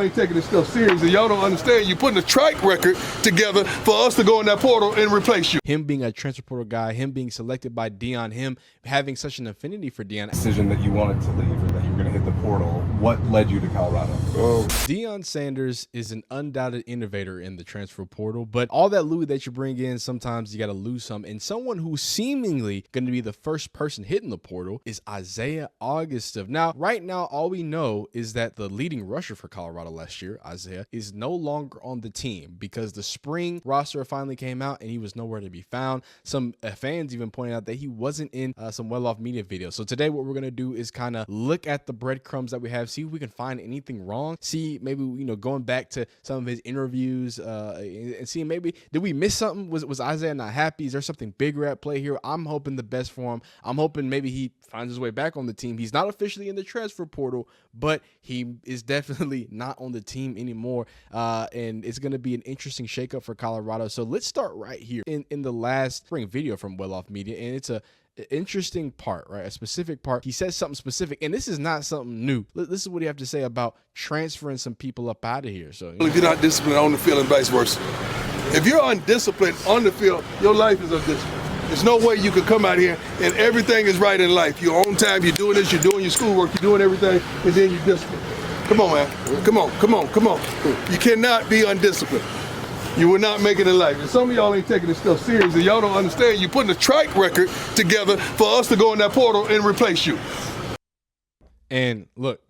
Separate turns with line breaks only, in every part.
ain't taking this stuff serious, and y'all don't understand. You're putting a track record together for us to go in that portal and replace you.
Him being a transfer portal guy, him being selected by Deion, him having such an affinity for Deion.
Decision that you wanted to leave or that you were going to hit the portal. What led you to Colorado?
Deion Sanders is an undoubted innovator in the transfer portal, but all that loot that you bring in, sometimes you got to lose some. And someone who's seemingly going to be the first person hitting the portal is Isaiah Augustave. Now, right now, all we know is that the leading rusher for Colorado last year, Isaiah, is no longer on the team because the spring roster finally came out and he was nowhere to be found. Some fans even pointed out that he wasn't in some well-off media videos. So today what we're going to do is kind of look at the breadcrumbs that we have, see if we can find anything wrong, see maybe, going back to some of his interviews and see maybe, did we miss something? Was Isaiah not happy? Is there something bigger at play here? I'm hoping the best for him. I'm hoping maybe he finds his way back on the team. He's not officially in the transfer portal, but he is definitely not on the team anymore. And it's going to be an interesting shakeup for Colorado. So let's start right here in the last spring video from Well Off Media. And it's an interesting part, right? A specific part. He says something specific, and this is not something new. This is what he have to say about transferring some people up out of here. So
if you're not disciplined on the field and vice versa, if you're undisciplined on the field, your life is undisciplined. There's no way you could come out here and everything is right in life. You're on time, you're doing this, you're doing your schoolwork, you're doing everything, and then you're disciplined. Come on, man. Come on. You cannot be undisciplined. You will not make it in life. And some of y'all ain't taking this stuff serious, and y'all don't understand. You're putting a track record together for us to go in that portal and replace you.
And look,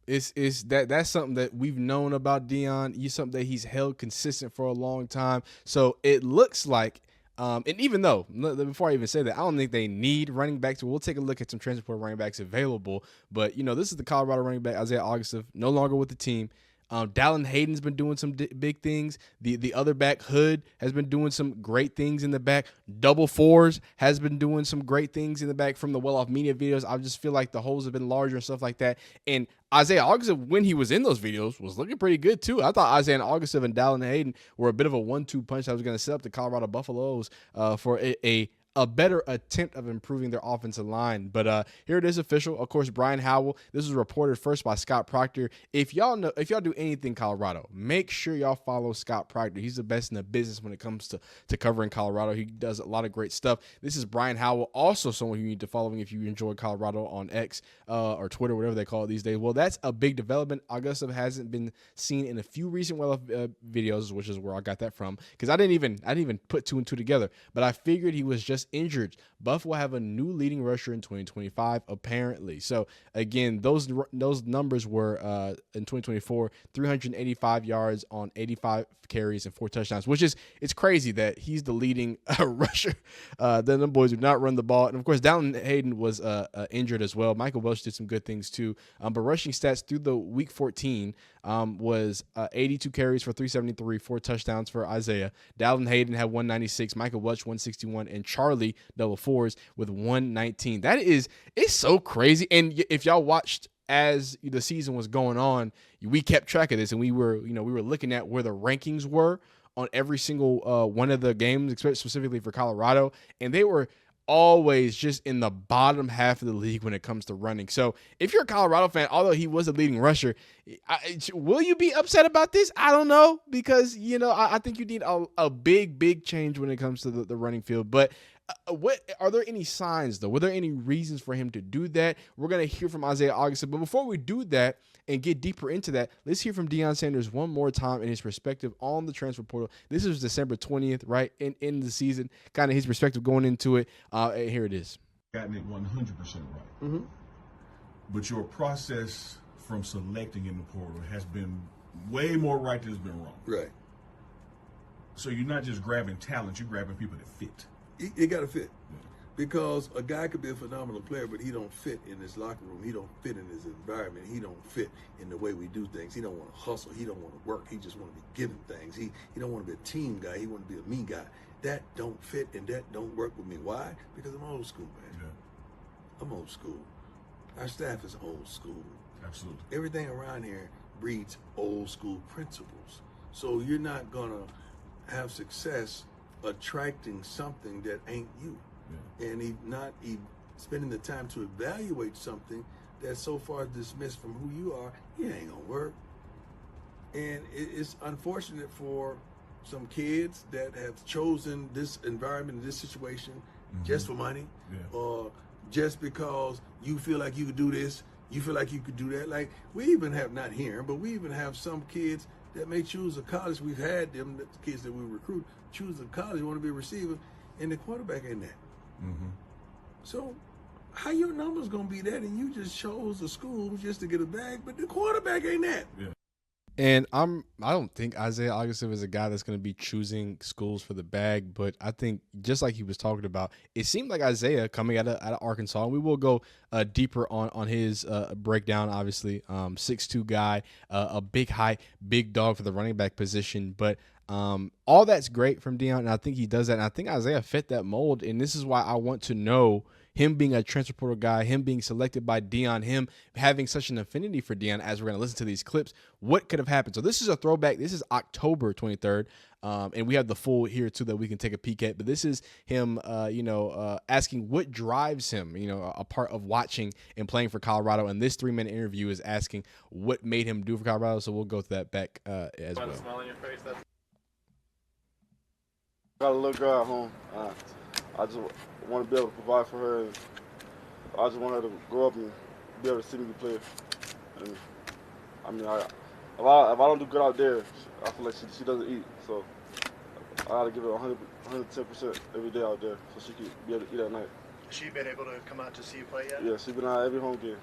that's something that we've known about Deion. He's something that he's held consistent for a long time. So it looks like, and even though, before I even say that, I don't think they need running backs. We'll take a look at some transfer portal running backs available. But, this is the Colorado running back, Isaiah Augustave, no longer with the team. Dallin Hayden's been doing some big things. The other back, Hood, has been doing some great things in the back. Double Fours has been doing some great things in the back from the well-off media videos. I just feel like the holes have been larger and stuff like that. And Isaiah Augustave, when he was in those videos, was looking pretty good too. I thought Isaiah Augustave and Dallin Hayden were a bit of a 1-2 punch that was going to set up the Colorado Buffaloes for a better attempt of improving their offensive line. But here it is official. Of course, Brian Howell. This was reported first by Scott Proctor. If y'all do anything Colorado, make sure y'all follow Scott Proctor. He's the best in the business when it comes to covering Colorado. He does a lot of great stuff. This is Brian Howell, also someone you need to follow if you enjoy Colorado on X or Twitter, whatever they call it these days. Well, that's a big development. Augustave hasn't been seen in a few recent videos, which is where I got that from, because I didn't even put two and two together. But I figured he was just injured. Buff will have a new leading rusher in 2025, apparently. So again, those numbers were in 2024, 385 yards on 85 carries and 4 touchdowns, which is, it's crazy that he's the leading rusher. Then the boys do not run the ball. And of course, Dallin Hayden was injured as well. Michael Welch did some good things too. But rushing stats through the week 14 was 82 carries for 373, 4 touchdowns for Isaiah. Dallin Hayden had 196, Michael Welch 161, and Charlie Double Fours with 119. It's so crazy. And if y'all watched as the season was going on, we kept track of this, and we were looking at where the rankings were on every single one of the games, specifically for Colorado, and they were always just in the bottom half of the league when it comes to running. So if you're a Colorado fan, although he was a leading rusher, will you be upset about this? I don't know, because I think you need a big change when it comes to the running field. But what are there any signs though? Were there any reasons for him to do that? We're gonna hear from Isaiah Augustave, but before we do that and get deeper into that, let's hear from Deion Sanders one more time in his perspective on the transfer portal. This is December 20th, right in the season, kind of his perspective going into it. And here it is.
Gotten it 100% right, but your process from selecting in the portal has been way more right than it's been wrong.
Right.
So you're not just grabbing talent; you're grabbing people that fit.
It got to fit, because a guy could be a phenomenal player, but he don't fit in his locker room. He don't fit in his environment. He don't fit in the way we do things. He don't want to hustle. He don't want to work. He just want to be given things. He don't want to be a team guy. He want to be a me guy. That don't fit, and that don't work with me. Why? Because I'm old school, man. Yeah. I'm old school. Our staff is old school.
Absolutely. Everything
around here breeds old school principles. So you're not gonna have success attracting something that ain't you, and not spending the time to evaluate something that's so far dismissed from who you are. It ain't gonna work. And it's unfortunate for some kids that have chosen this environment, this situation, just for money, or just because you feel like you could do this, you feel like you could do that. Like, we even have, not here, but we even have some kids that may choose a college. We've had them, the kids that we recruit, choose a college, want to be a receiver, and the quarterback ain't that. So how your numbers gonna be that, and you just chose a school just to get a bag, but the quarterback ain't that?
And I don't think Isaiah Augustave is a guy that's going to be choosing schools for the bag, but I think just like he was talking about, it seemed like Isaiah coming out of Arkansas, and we will go deeper on his breakdown, obviously, 6'2" guy, a big height, big dog for the running back position, but all that's great from Deion, and I think he does that, and I think Isaiah fit that mold, and this is why I want to know him being a transfer portal guy, him being selected by Deion, him having such an affinity for Deion as we're going to listen to these clips, what could have happened? So this is a throwback. This is October 23rd, and we have the full here, too, that we can take a peek at. But this is him, asking what drives him, a part of watching and playing for Colorado. And this 3-minute interview is asking what made him do for Colorado. So we'll go to that back as well.
Smile on your face.
Got a little girl at home. I just want to be able to provide for her. And I just want her to grow up and be able to see me play. And I mean, if I don't do good out there, I feel like she doesn't eat. So I got to give her 110% every day out there so she can be able to eat at night.
Has she been able to come out to see you play yet?
Yeah, she's been out every home game.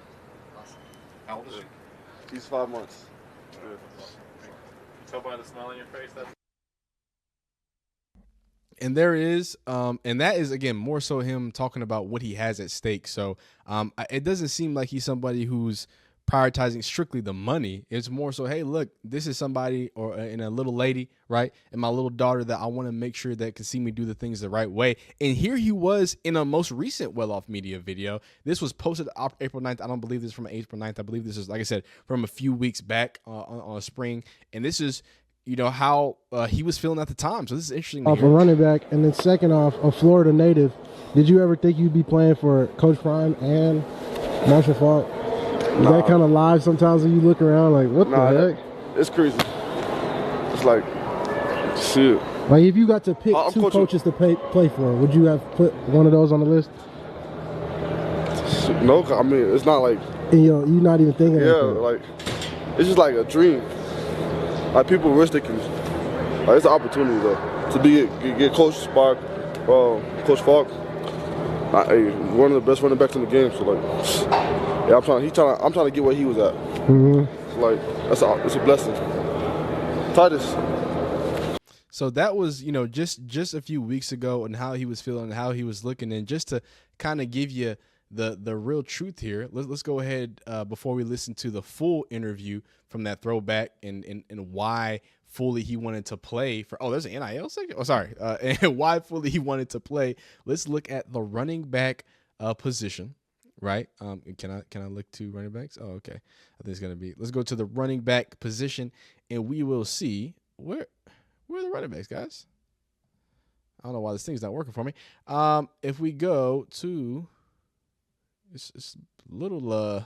Awesome. How old is she?
She's 5 months.
Yeah. You tell by the smile on your face that's.
And there is, and that is, again, more so him talking about what he has at stake. So it doesn't seem like he's somebody who's prioritizing strictly the money. It's more so, hey, look, this is somebody and a little lady, right, and my little daughter that I want to make sure that can see me do the things the right way. And here he was in a most recent Well-Off Media video. This was posted April 9th. I don't believe this is from April 9th. I believe this is, like I said, from a few weeks back on spring. And this is how he was feeling at the time. So this is interesting.
Off a running back, and then second off, a Florida native. Did you ever think you'd be playing for Coach Prime and Marshall Faulk? Is that kind of live sometimes when you look around like, what the heck?
It's crazy. It's like, shit.
Like, if you got to pick two coaches to play for, would you have put one of those on the list?
No, I mean, it's not like.
And, you're not even thinking.
Yeah, like it's just like a dream. Like, people wish they can. Like, it's an opportunity though to get Coach Spark, Coach Falk, one of the best running backs in the game. So like, yeah, I'm trying to get where he was at. So like, it's a blessing. Titus.
So that was, just a few weeks ago, and how he was feeling and how he was looking, and just to kind of give you the real truth here. Let's go ahead before we listen to the full interview from that throwback and why fully he wanted to play for. Oh, there's an NIL section. Oh, sorry. And why fully he wanted to play. Let's look at the running back position. Right. Can I look to running backs? Oh, okay. I think it's gonna be. Let's go to the running back position, and we will see where are the running backs, guys. I don't know why this thing's not working for me. If we go to. It's a little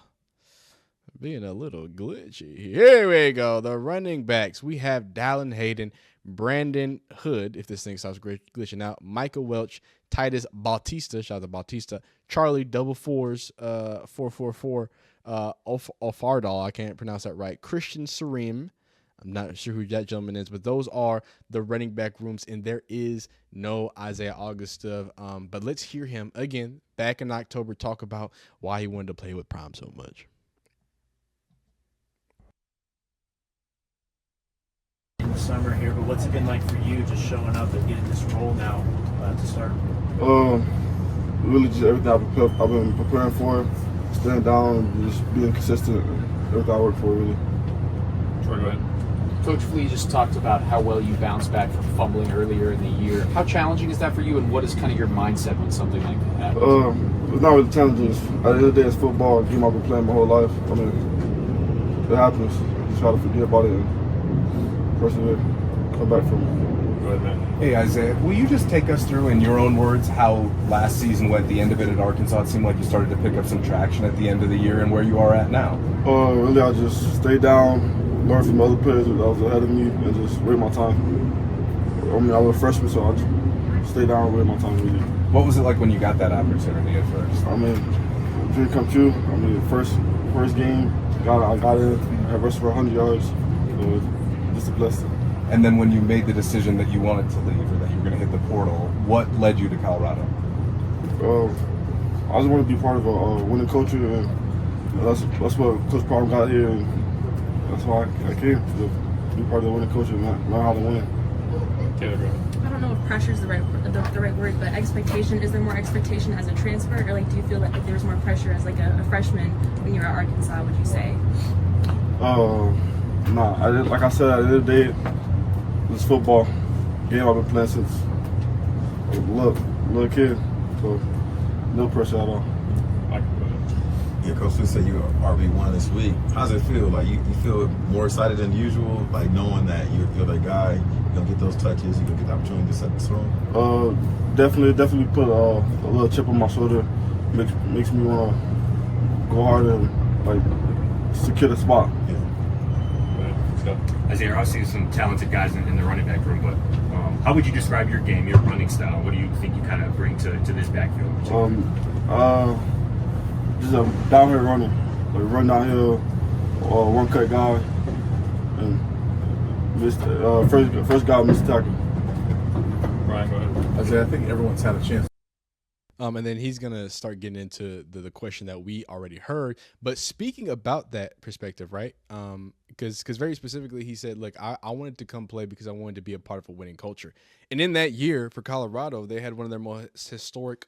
being a little glitchy. Here we go. The running backs. We have Dallin Hayden, Brandon Hood, if this thing stops glitching out, Michael Welch, Titus Bautista, shout out to Bautista, Charlie Double Fours, 444, Ofardal, I can't pronounce that right, Christian Sarim. I'm not sure who that gentleman is, but those are the running back rooms, and there is no Isaiah Augustave. But let's hear him again back in October talk about why he wanted to play with Prime so much.
In the summer here, but what's it been like for you just showing up and getting this role now to start?
Really just everything I've been preparing for, staying down, and just being consistent, everything I work for, really.
Troy, go ahead.
Coach Flea just talked about how well you bounced back from fumbling earlier in the year. How challenging is that for you, and what is kind of your mindset when something like that happens?
It's not really challenging. At the end of the day, it's football. A game I've been playing my whole life. I mean, it happens. Just try to forget about it and persevere, come back from it.
Go ahead, man.
Hey, Isaiah, will you just take us through, in your own words, how last season went, the end of it at Arkansas? It seemed like you started to pick up some traction at the end of the year, and where you are at now.
Really, I just stay down, learn from other players that was ahead of me and just wait my time. I mean, I was a freshman, so I just stay down and wait my time. Really.
What was it like when you got that opportunity at first?
I mean, dream come true. I mean, first game, I got in, I rushed for 100 yards. So just a blessing.
And then when you made the decision that you wanted to leave or that you were going to hit the portal, what led you to Colorado?
I just want to be part of a winning culture, and that's what Coach Prime got here, and that's why I came to be part of the winning culture and learn how to win.
I don't know if pressure is the right word, but expectation. Is there more expectation as a transfer, or like do you feel that like there's more pressure as like a freshman when you're at Arkansas? Would you say?
Nah. Like I said, at the end of the day, this football game I've been playing since a little kid, so no pressure at all.
Yeah, Coach Swift said you RB1 this week. How's it feel? Like you feel more excited than usual, like knowing that you're that guy, you're gonna get those touches, you're gonna get the opportunity to set the tone?
Definitely put a little chip on my shoulder. Makes me want to go harder and like secure the spot.
Yeah.
Isaiah, obviously some talented guys in the running back room, but how would you describe your game, your running style? What do you think you kind of bring to this backfield?
Just a downhill running, like run downhill, one cut guy, and first guy missed tackle.
Ryan, go ahead.
Isaiah, I think everyone's had a chance.
And then he's going to start getting into the question that we already heard. But speaking about that perspective, right? Because very specifically, he said, look, I wanted to come play because I wanted to be a part of a winning culture. And in that year for Colorado, they had one of their most historic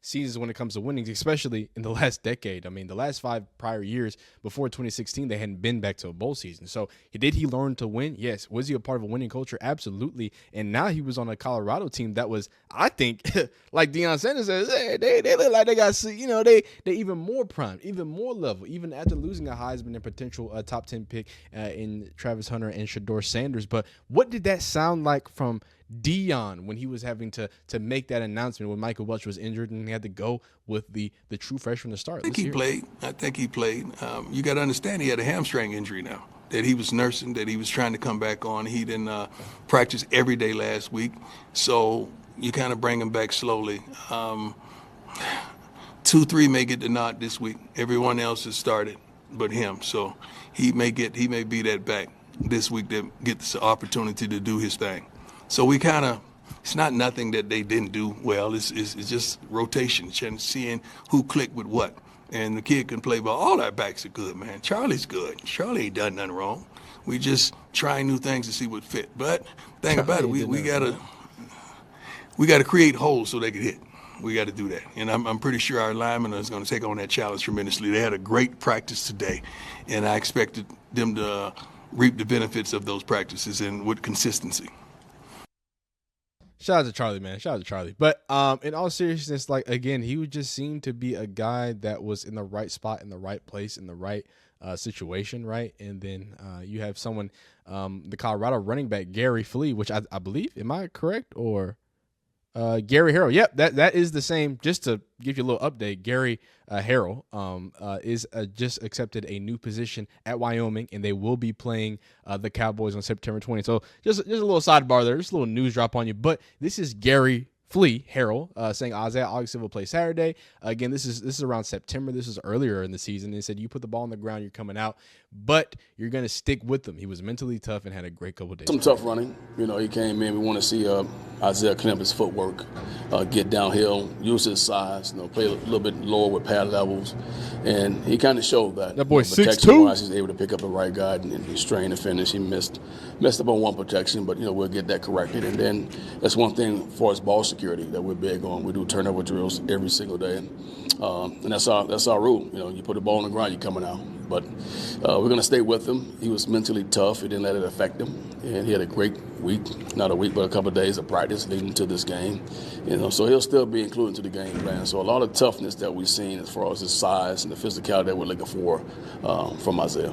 seasons when it comes to winnings, especially in the last decade. I mean, the last 5 prior years before 2016, they hadn't been back to a bowl season. So did he learn to win? Yes. Was he a part of a winning culture? Absolutely. And now he was on a Colorado team that was, I think, like Deion Sanders says, hey, they look like they got, they even more primed, even more level, even after losing a Heisman and potential top 10 pick in Travis Hunter and Shador Sanders. But what did that sound like from Deion when he was having to make that announcement when Michael Welch was injured and he had to go with the true freshman to start?
I think he played. You got to understand he had a hamstring injury now that he was nursing, that he was trying to come back on. He didn't practice every day last week, so you kind of bring him back slowly. 2-3 may get the nod this week. Everyone else has started but him, so he may be that back this week that gets the opportunity to do his thing. So we kind of, it's not nothing that they didn't do well. It's just rotation, seeing who clicked with what. And the kid can play ball. All our backs are good, man. Charlie's good. Charlie ain't done nothing wrong. We just trying new things to see what fit. But thing about it, we gotta create holes so they can hit. We got to do that. And I'm pretty sure our linemen is going to take on that challenge tremendously. They had a great practice today, and I expected them to reap the benefits of those practices and with consistency.
Shout out to Charlie, man. Shout out to Charlie. But in all seriousness, like, again, he would just seem to be a guy that was in the right spot, in the right place, in the right situation, right? And then you have someone, the Colorado running back, Gary Flea, which I believe, am I correct? Or Gary Harrell. Yep, that is the same. Just to give you a little update, Gary Harrell is just accepted a new position at Wyoming, and they will be playing the Cowboys on September 20th. So just a little sidebar there, just a little news drop on you. But this is Gary Flea Harrell saying Isaiah Augustave will play Saturday. Again, this is around September. This is earlier in the season. They said you put the ball on the ground, you're coming out, but you're going to stick with him. He was mentally tough and had a great couple of days.
Some tough running. You know, he came in. We want to see Isaiah clean up his footwork, get downhill, use his size, play a little bit lower with pad levels. And he kind of showed that.
That boy 6'2".
Protection-wise, he's able to pick up the right guy and he strained the finish. He messed up on one protection, but, we'll get that corrected. And then that's one thing for his ball security that we're big on. We do turnover drills every single day. And that's our rule. You put the ball on the ground, you're coming out. But we're going to stay with him. He was mentally tough. He didn't let it affect him. And he had a great week, not a week, but a couple of days of practice leading to this game. So he'll still be included to the game plan. So a lot of toughness that we've seen as far as his size and the physicality that we're looking for from Isaiah.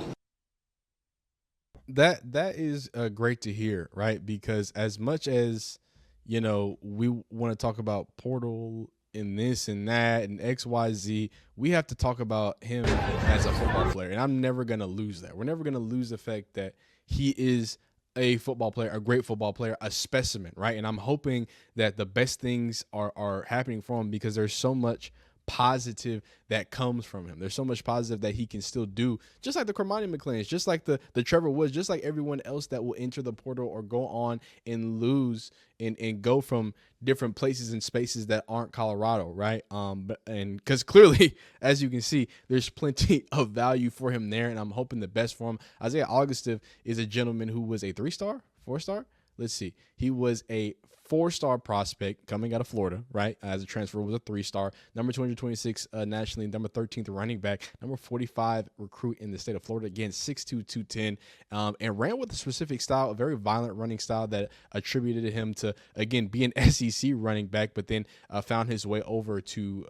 That is great to hear, right? Because as much as, we want to talk about portal and this and that and XYZ. We have to talk about him as a football player. And I'm never going to lose that. We're never going to lose the fact that he is a football player, a great football player, a specimen, right? And I'm hoping that the best things are happening for him because there's so much positive that comes from him. There's so much positive that he can still do, just like the Cormani McClains, just like the Trevor Woods, just like everyone else that will enter the portal or go on and lose and go from different places and spaces that aren't Colorado, right? And because clearly, as you can see, there's plenty of value for him there, and I'm hoping the best for him. Isaiah Augustave is a gentleman who was a 3-star, 4-star. Let's see. He was a 4-star prospect coming out of Florida, right? As a transfer, was a 3-star, number 226 nationally, number 13th running back, number 45 recruit in the state of Florida. Again, 6'2", 210, and ran with a specific style, a very violent running style that attributed him to, again, be an SEC running back, but then found his way over to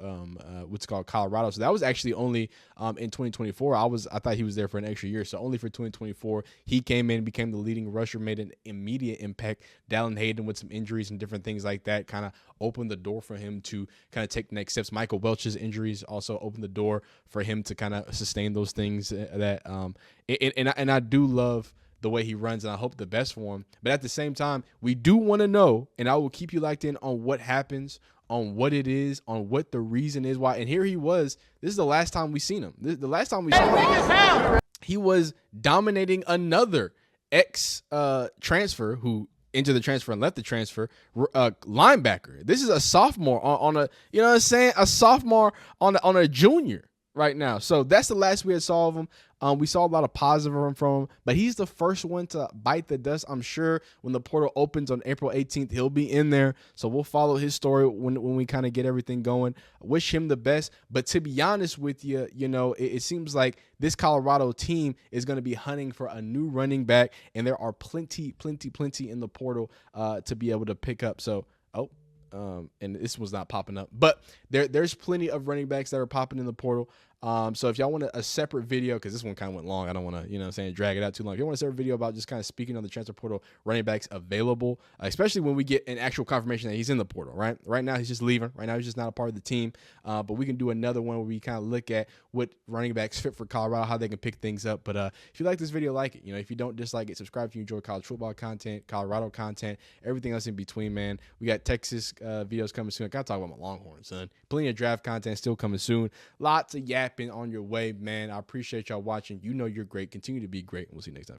what's called Colorado. So that was actually only in 2024. I thought he was there for an extra year, so only for 2024. He came in, became the leading rusher, made an immediate impact. Dallin Hayden with some injuries and different things like that kind of opened the door for him to kind of take the next steps. Michael Welch's injuries also opened the door for him to kind of sustain those things that and I do love the way he runs, and I hope the best for him. But at the same time, we do want to know, and I will keep you locked in on what happens, on what it is, on what the reason is why. And here he was. This is the last time we seen him. The last time we saw him, he was dominating another transfer who into the transfer and left the transfer, linebacker. This is a sophomore on a, you know what I'm saying, a sophomore on a junior right now. So that's the last we had saw of him. We saw a lot of positive from him, but he's the first one to bite the dust. I'm sure when the portal opens on April 18th, he'll be in there. So we'll follow his story when we kind of get everything going. Wish him the best. But to be honest with you, you know, it seems like this Colorado team is going to be hunting for a new running back, and there are plenty in the portal to be able to pick up. So, and this was not popping up, but there's plenty of running backs that are popping in the portal. So if y'all want a separate video, because this one kind of went long, I don't want to, you know what I'm saying, drag it out too long. If you want a separate video about just kind of speaking on the transfer portal, running backs available, especially when we get an actual confirmation that he's in the portal, right? Right now, he's just leaving. Right now, he's just not a part of the team. But we can do another one where we kind of look at what running backs fit for Colorado, how they can pick things up. But if you like this video, like it. You know, if you don't dislike it, subscribe if you enjoy college football content, Colorado content, everything else in between, man. We got Texas videos coming soon. I got to talk about my Longhorns, son. Plenty of draft content still coming soon. Lots of yapping on your way, man. I appreciate y'all watching. You know you're great. Continue to be great. We'll see you next time.